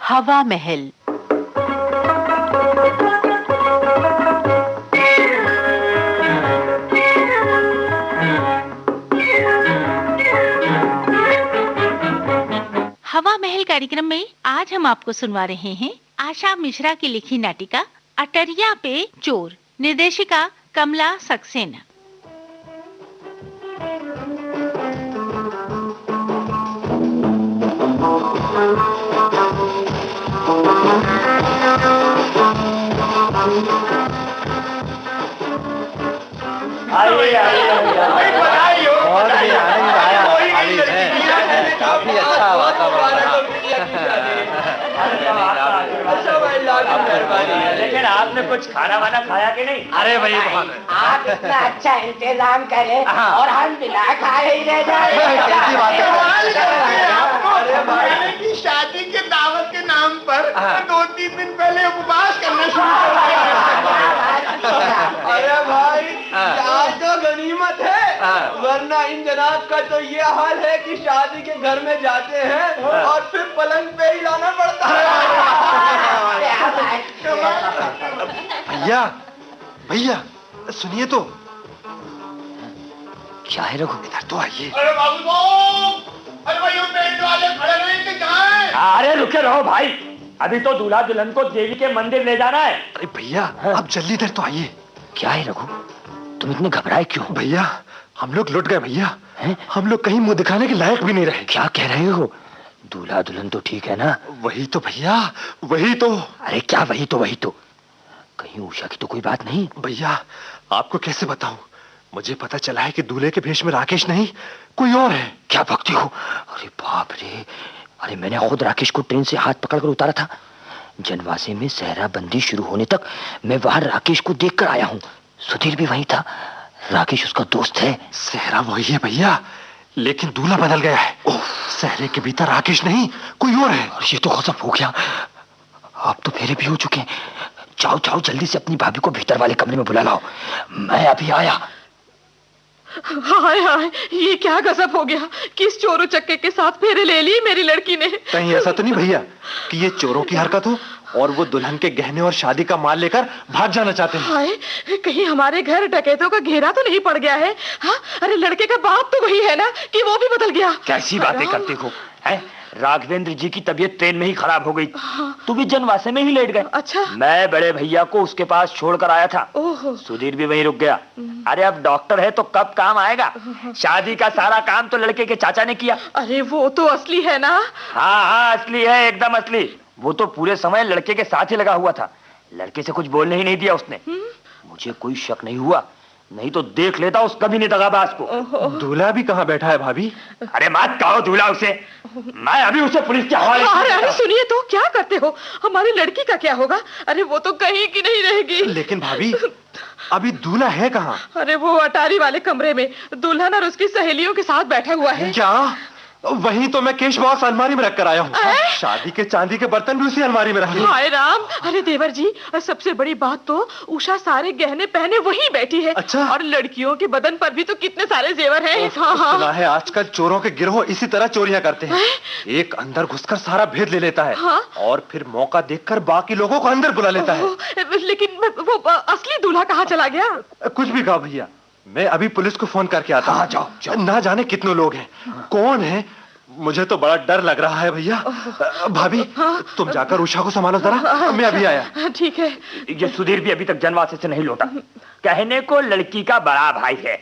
हवा महल। हवा महल कार्यक्रम में आज हम आपको सुनवा रहे हैं आशा मिश्रा की लिखी नाटिका अटरिया पे चोर, निर्देशिका कमला सक्सेना। काफी अच्छा वातावरण। लेकिन आपने कुछ खाना वाना खाया कि नहीं? अरे भाई आप इतना अच्छा इंतजाम करें और हम बिना खाए ही रह जाए। की शादी के दावत के नाम पर 2-3 दिन पहले उपवास करना शुरू कर दिया। अरे भाई आज तो गनीमत है, वरना इन जनाब का तो ये हाल है कि शादी के घर में जाते हैं और फिर पलंग पे ही लाना पड़ता है। भैया भैया सुनिए तो। क्या है रघु? इधर तो आइए। अरे बाबू, अरे भाई पेट वाले खड़े नहीं थे, कहाँ हैं? अरे रुके रहो भाई, अभी तो दूल्हा दुल्हन को देवी के मंदिर ले जाना है। अरे भैया आप जल्दी इधर तो आइए। क्या है रघु, तुम इतने घबराए क्यों? भैया हम लोग लुट गए भैया, हम लोग कहीं मुंह दिखाने के लायक भी नहीं रहे। क्या कह रहे हो? दूल्हा दुल्हन तो ठीक है ना? वही तो भैया, वही तो। अरे क्या वही तो? वही तो कहीं उषा की तो कोई बात नहीं? भैया आपको कैसे बताऊं, मुझे पता चला है कि दूल्हे के भेष में राकेश नहीं कोई और है। क्या भक्ति हो? अरे बाप रे, अरे मैंने खुद राकेश को ट्रेन से हाथ पकड़कर उतारा था। जनवासे में सहरा बंदी शुरू होने तक मैं वहां राकेश को देखकर आया हूँ। सुधीर भी वहीं था। राकेश उसका दोस्त है। सहरा वही है भैया, लेकिन दूल्हा बदल गया है। सहरे के भीतर राकेश नहीं कोई और है। और ये तो गजब हो गया, आप तो फेरे भी हो चुके हैं। जाओ जाओ जल्दी से अपनी भाभी को भीतर वाले कमरे में बुला लाओ, मैं अभी आया। हाय हाय, ये क्या गजब हो गया? किस चोरों चक्के के साथ फेरे ले ली मेरी लड़की ने? कहीं ऐसा तो नहीं भैया कि ये चोरों की हरकत हो और वो दुल्हन के गहने और शादी का माल लेकर भाग जाना चाहते हैं? हाय, कहीं हमारे घर डकैतों का घेरा तो नहीं पड़ गया है? हाँ, अरे लड़के का बाप तो वही है ना कि वो भी बदल गया? कैसी बातें करते हो? हैं? राघवेंद्र जी की तबीयत ट्रेन में ही खराब हो गई। तू भी जनवासे में ही लेट गए। अच्छा। मैं बड़े भैया को उसके पास छोड़कर आया था। ओहो। सुधीर भी वहीं रुक गया। अरे अब डॉक्टर है तो कब काम आएगा? शादी का सारा काम तो लड़के के चाचा ने किया। अरे वो तो असली है ना? हाँ हाँ असली है, एकदम असली। वो तो पूरे समय लड़के के साथ ही लगा हुआ था, लड़के से कुछ बोलने ही नहीं दिया उसने। मुझे कोई शक नहीं हुआ, नहीं तो देख लेता उस कभी नहीं दगाबाज को। दूल्हा भी कहाँ बैठा है भाभी? अरे मत कहो दूल्हा उसे, मैं अभी उसे पुलिस के हवाले। अरे सुनिए तो, क्या करते हो? हमारी लड़की का क्या होगा? अरे वो तो कहीं की नहीं रहेगी। लेकिन भाभी अभी दूल्हा है कहाँ? अरे वो अटारी वाले कमरे में दुल्हन और उसकी सहेलियों के साथ बैठा हुआ है। क्या? वहीं तो मैं केश बॉक्स अलमारी में रख कर आया हूँ। शादी के चांदी के बर्तन भी उसी अलमारी में रखे। हाय राम, अरे देवर जी, सबसे बड़ी बात तो उषा सारे गहने पहने वहीं बैठी है। अच्छा। और लड़कियों के बदन पर भी तो कितने सारे जेवर हैं। हाँ हाँ। सुना है आजकल चोरों के गिरोह इसी तरह चोरियां करते हैं। एक अंदर घुसकर सारा भेद ले लेता है। हाँ? और फिर मौका देखकर बाकी लोगों को अंदर बुला लेता है। लेकिन वो असली दूल्हा कहाँ चला गया? कुछ भी कहा भैया, मैं अभी पुलिस को फोन करके आता हूँ। जाओ। ना जाने कितने लोग हैं, कौन है, मुझे तो बड़ा डर लग रहा है भैया। भाभी तुम जाकर उषा को संभालो जरा, मैं अभी आया। ठीक है। ये सुधीर भी अभी तक जनवासे से नहीं लौटा। कहने को लड़की का बड़ा भाई है,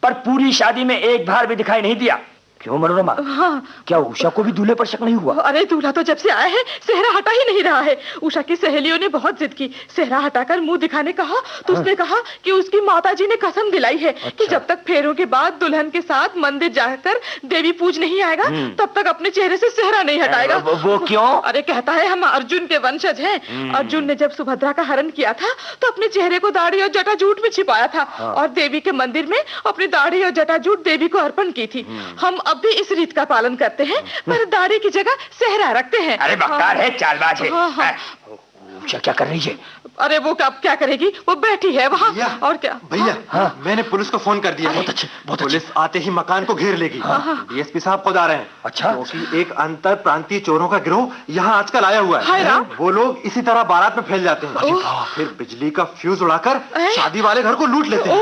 पर पूरी शादी में एक बार भी दिखाई नहीं दिया। क्यों मनोरमा? हाँ। क्या उषा को भी दूल्हे पर शक नहीं हुआ? अरे दूल्हा तो जब से आया है सेहरा हटा ही नहीं रहा है। उषा की सहेलियों ने बहुत जिद की, सेहरा हटाकर मुंह दिखाने कहा तो उसने कहा कि उसकी माताजी ने कसम दिलाई है कि जब तक फेरों के बाद दुल्हन के साथ मंदिर जाकर देवी पूज नहीं आएगा तब तक अपने चेहरे से सेहरा नहीं हटाएगा। वो क्यों? अरे कहता है हम अर्जुन के वंशज हैं। अर्जुन ने जब सुभद्रा का हरण किया था तो अपने चेहरे को दाढ़ी और जटाजूट में छिपाया था और देवी के मंदिर में अपनी दाढ़ी और जटाजूट देवी को अर्पण की थी। हम अब भी इस रीत का पालन करते हैं, पर दाढ़ी की जगह सेहरा रखते हैं। अरे बक्कार है, चालबाज है। हाँ। उषा क्या कर रही है? अरे वो कब क्या करेगी, वो बैठी है वहाँ। और क्या भैया? हाँ, मैंने पुलिस को फोन कर दिया। बहुत अच्छे, बहुत अच्छे। पुलिस आते ही मकान को घेर लेगी। डीएसपी साहब खुद आ रहे हैं। अच्छा। क्योंकि एक अंतर प्रांतीय चोरों का गिरोह यहाँ आजकल आया हुआ है। वो लोग इसी तरह बारात में फैल जाते हैं, फिर बिजली का फ्यूज उड़ाकर शादी वाले घर को लूट लेते हैं।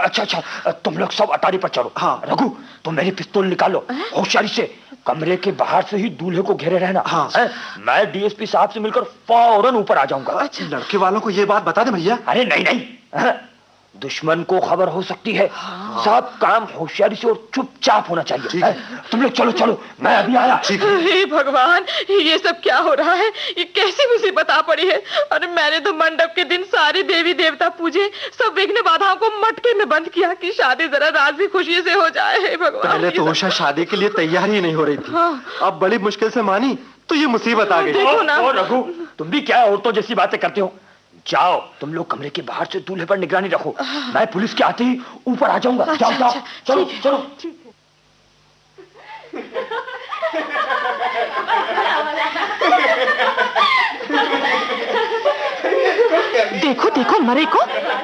अच्छा, तुम लोग सब अटारी पर चलो। हाँ। रघु, तुम मेरी पिस्तौल निकालो, होशियारी से। कमरे के बाहर से ही दूल्हे को घेरे रहना। हाँ। मैं डीएसपी साहब से मिलकर फौरन ऊपर आ जाऊंगा। अच्छा। लड़के वालों को ये बात बता दे भैया। अरे नहीं, दुश्मन को खबर हो सकती है। सब काम होशियारी से और चुपचाप होना चाहिए। तुम लोग चलो, मैं अभी आया। हे भगवान, ये सब क्या हो रहा है? ये कैसी मुसीबत आ पड़ी है? अरे मैंने तो मंडप के दिन सारे देवी देवता पूजे, सब विघ्न बाधाओं को मटके में बंद किया कि शादी जरा राजी खुशी से हो जाए। हे भगवान, पहले तो उषा शादी के लिए तैयार ही नहीं हो रही थी। अब बड़ी मुश्किल से मानी तो ये मुसीबत आ गई। देखो ना। रघु, तुम भी क्या औरतों जैसी बातें करते हो? जाओ, तुम लोग कमरे के बाहर से दूल्हे पर निगरानी रखो। मैं पुलिस के आते ही ऊपर आ जाऊंगा। जाओ, चलो। देखो मरे को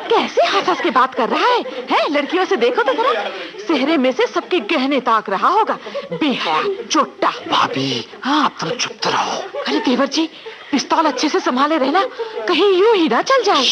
कैसे हंस के बात कर रहा है? लड़कियों से देखो तो जरा, सेहरे में से सबके गहने ताक रहा होगा। बेहया चोट्टा। भाभी, अब तुम चुप रहो। अरे देवर जी, पिस्तौल अच्छे से संभाले रहना, कहीं यूं ही ना चल जाए।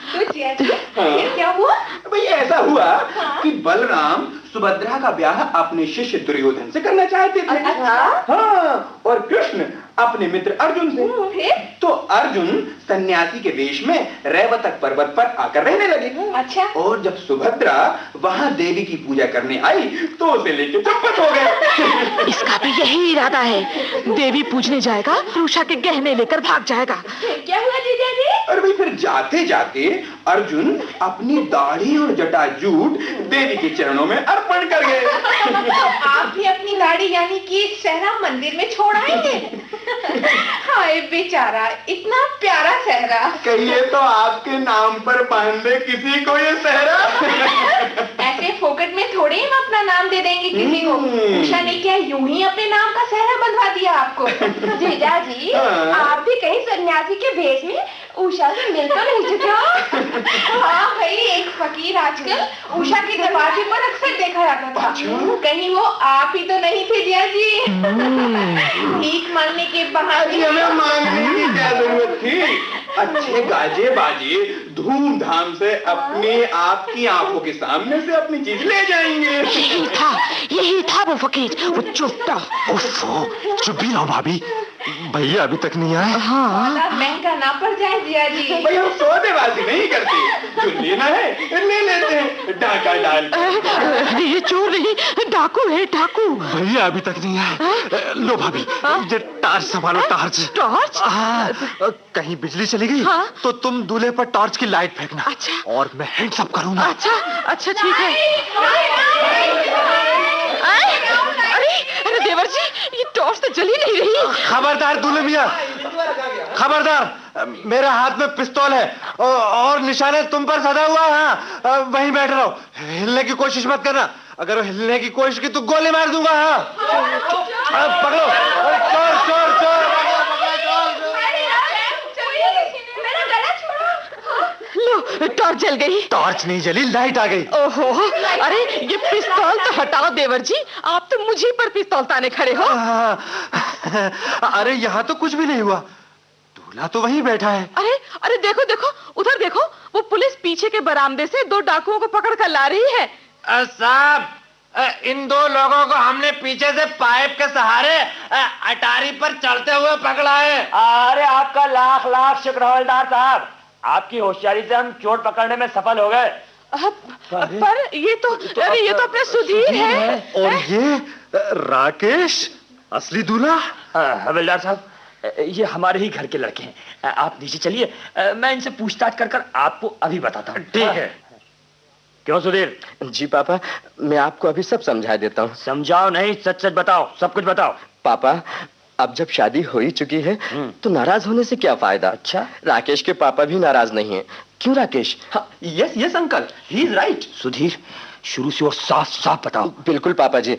फिर क्या हुआ? भाई ऐसा हुआ कि बलराम सुभद्रा का ब्याह अपने शिष्य दुर्योधन से करना चाहते थे। हाँ, और कृष्ण अपने मित्र अर्जुन से। फिर? तो अर्जुन सन्यासी के वेश में रैवतक पर्वत पर आकर रहने लगे। अच्छा। और जब सुभद्रा वहाँ देवी की पूजा करने आई तो उसे लेके चुप्पत हो गए। इसका भी यही इरादा है, देवी पूजने जाएगा, उषा के गहने लेकर भाग जाएगा। क्या हुआ जीजा जी? और भाई फिर जाते जाते अर्जुन अपनी दाढ़ी और जटाजूट देवी के चरणों में अर्पण कर गए। आप भी अपनी दाढ़ी यानी कि सहरा मंदिर में छोड़ आएंगे? हाय बेचारा, इतना प्यारा सहरा। कहिए तो आपके नाम पर बांध दे किसी को ये सहरा। ऐसे फोकट में थोड़े हम अपना नाम दे देंगे किसी को। उषा ने क्या यूं ही अपने नाम का सहरा बंधवा दिया आपको? जीजा जी, आप भी कहीं सन्यासी के भेष में उषा से मिल तो नहीं चुके हो? हाँ भाई, एक फकीर आजकल उषा के दरवाजे पर अक्सर देखा जाता था। कहीं वो आप ही तो नहीं थे जिया जी? भीख मांगने के बहाने। हमें मांगने की क्या जरूरत थी? अच्छे गाजे बाजे धूमधाम से अपने आपकी आंखों के सामने से अपनी चीज ले जाएंगे। यही था वो फकीर, वो चुट्टा। चुप भी रहो भाभी, भैया अभी तक नहीं आए। हाँ, महंगा ना पड़ जाए जिया जी। भाई हम सौदेबाजी नहीं करते, जो लेना है ले लेते हैं, डाका डाल। ये चोर नहीं, डाकू है, डाकू। भैया अभी तक नहीं आए। लो भाभी, ये टार्च संभालो। टार्च? हाँ, कहीं बिजली चली गई तो तुम दूल्हे पर टॉर्च की लाइट फेंकना। अच्छा। और मैं हैंड्स अप करूंगा। अच्छा ठीक है। अरे देवर जी, ये टॉर्च तो जल ही नहीं रही। खबरदार दूल्हे मियां, खबरदार, मेरे हाथ में पिस्तौल है और निशाने तुम पर सदा हुआ है। हाँ, वहीं बैठ रहो, हिलने की कोशिश मत करना। अगर हिलने की कोशिश की तो गोली मार दूंगा। हाँ, पकड़ो। चोर चोर चोर। लो, टॉर्च जल गई। टॉर्च नहीं जली, लाइट आ गई। ओहो, अरे ये पिस्तौल तो हटाओ देवर जी, आप तो मुझे पर पिस्तौल ताने खड़े हो। अरे यहाँ तो कुछ भी नहीं हुआ, दूल्हा तो वहीं बैठा है। अरे देखो उधर देखो, वो पुलिस पीछे के बरामदे से 2 डाकुओं को पकड़ कर ला रही है। साहब, इन 2 लोगों को हमने पीछे से पाइप के सहारे अटारी पर चढ़ते हुए पकड़ा है। अरे आपका लाख लाख शुक्र हवलदार साहब, आपकी होशियारी से हम चोर पकड़ने में सफल हो गए। पर ये तो अपना सुधीर है। और ये राकेश, असली दूल्हा। हवलदार साहब, ये हमारे ही घर के लड़के हैं। आप नीचे चलिए, मैं इनसे पूछताछ कर आपको अभी बताता हूँ। ठीक है। क्यों सुधीर? जी पापा, मैं आपको अभी सब समझा देता हूँ। समझाओ नहीं, सच सच बताओ, सब कुछ बताओ। पापा, अब जब शादी हो ही चुकी है तो नाराज होने से क्या फायदा? अच्छा, राकेश के पापा भी नाराज नहीं हैं। क्यों Rakesh? Yes uncle, he is right. Sudhir, शुरू से और साफ साफ बताओ। बिल्कुल पापा जी,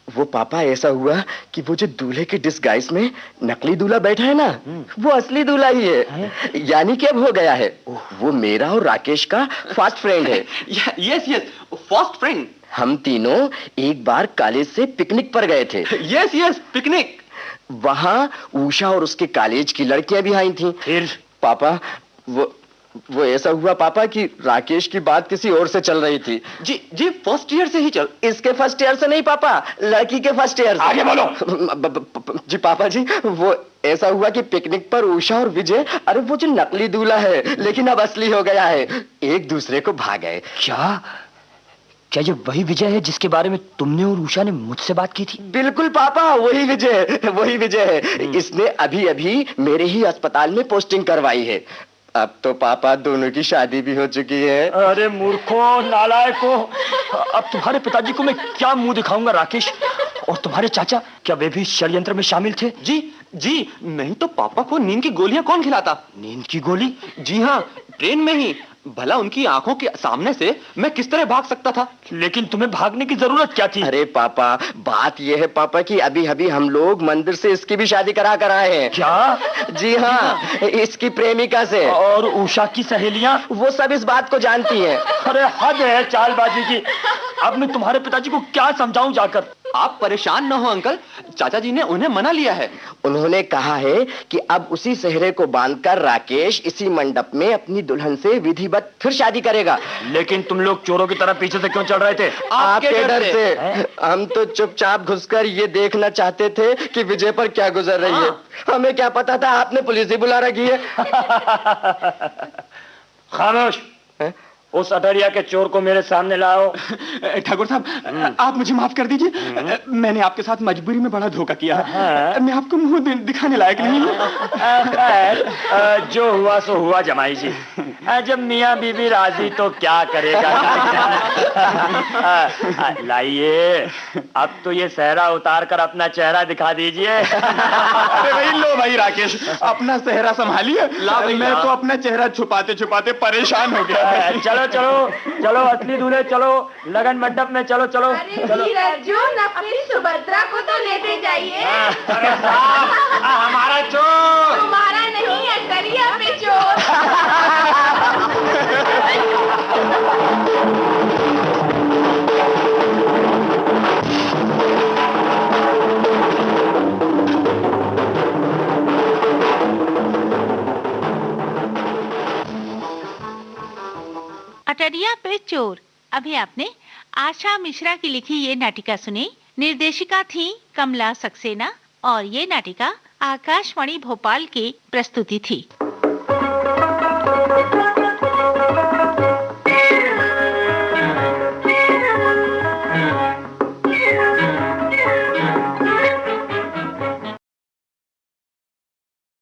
वो पापा ऐसा हुआ कि वो जो दूल्हे के डिस्गाइज में नकली दूल्हा बैठा है ना, वो असली दूल्हा ही है। यानी कि अब हो गया है, वो मेरा और राकेश का फास्ट फ्रेंड है। Yes yes, fast friend. हम तीनों एक बार कॉलेज से पिकनिक पर गए थे। Yes yes, picnic. वहां उषा और उसके कॉलेज की लड़कियां भी आई थीं। फिर पापा वो ऐसा हुआ पापा कि राकेश की बात किसी और से चल रही थी। जी जी, फर्स्ट ईयर से ही चल। इसके फर्स्ट ईयर से नहीं पापा, लड़की के फर्स्ट ईयर से। आगे बोलो। जी पापा जी, वो ऐसा हुआ कि पिकनिक पर उषा और विजय, अरे वो जो नकली दूल्हा है लेकिन अब असली हो गया है, एक दूसरे को भाग गए। क्या ये वही विजय है जिसके बारे में तुमने और उषा ने मुझसे बात की थी? बिल्कुल पापा, वही विजय है। इसने अभी अभी मेरे ही अस्पताल में पोस्टिंग करवाई है। अब तो पापा दोनों की शादी भी हो चुकी है। अरे मूर्खों, नालायकों, अब तुम्हारे पिताजी को मैं क्या मुंह दिखाऊंगा राकेश? और तुम्हारे चाचा, क्या वे भी षड्यंत्र में शामिल थे? जी जी, नहीं तो पापा को नींद की गोलियां कौन खिलाता? नींद की गोली? जी हाँ, ट्रेन में ही। भला उनकी आंखों के सामने से मैं किस तरह भाग सकता था? लेकिन तुम्हें भागने की जरूरत क्या थी? अरे पापा, बात यह है पापा कि अभी अभी हम लोग मंदिर से इसकी भी शादी करा कर आए हैं। क्या? जी हाँ, इसकी प्रेमिका से। और उषा की सहेलियां? वो सब इस बात को जानती हैं। अरे हद है चालबाजी की। अब मैं तुम्हारे पिताजी को क्या समझाऊं जाकर? आप परेशान न हो अंकल, चाचा जी ने उन्हें मना लिया है। उन्होंने कहा है कि अब उसी सेहरे को बांधकर राकेश इसी मंडप में अपनी दुल्हन से विधिवत फिर शादी करेगा। लेकिन तुम लोग चोरों की तरह पीछे से क्यों चल रहे थे? आपके डर से। हम तो चुपचाप घुसकर ये देखना चाहते थे कि विजय पर क्या गुजर रही है। हमें क्या पता था आपने पुलिस ही बुला रखी है। खामोश, उस अटरिया के चोर को मेरे सामने लाओ। ठाकुर साहब, आप मुझे माफ कर दीजिए। मैंने आपके साथ मजबूरी में बड़ा धोखा किया। मैं आपको मुंह दिखाने लायक नहीं हूँ। जो हुआ सो हुआ जमाई जी। जब मियाँ बीबी राजी तो क्या करेगा। लाइए, अब तो ये सेहरा उतार कर अपना चेहरा दिखा दीजिए। अरे भाई, लो भाई राकेश, अपना चेहरा संभालिए। मैं तो अपना चेहरा छुपाते छुपाते परेशान हो गया। चलो चलो चलो, असली दूल्हे चलो, लगन मंडप में चलो चलो। अरे अर्जुन, अपनी सुभद्रा को तो लेते जाइए। अरे साहब, हमारा चोर। तुम्हारा नहीं, अटरिया पे चोर। अटरिया पे चोर। अभी आपने आशा मिश्रा की लिखी ये नाटिका सुनी। निर्देशिका थी कमला सक्सेना और ये नाटिका आकाशवाणी भोपाल की प्रस्तुति थी।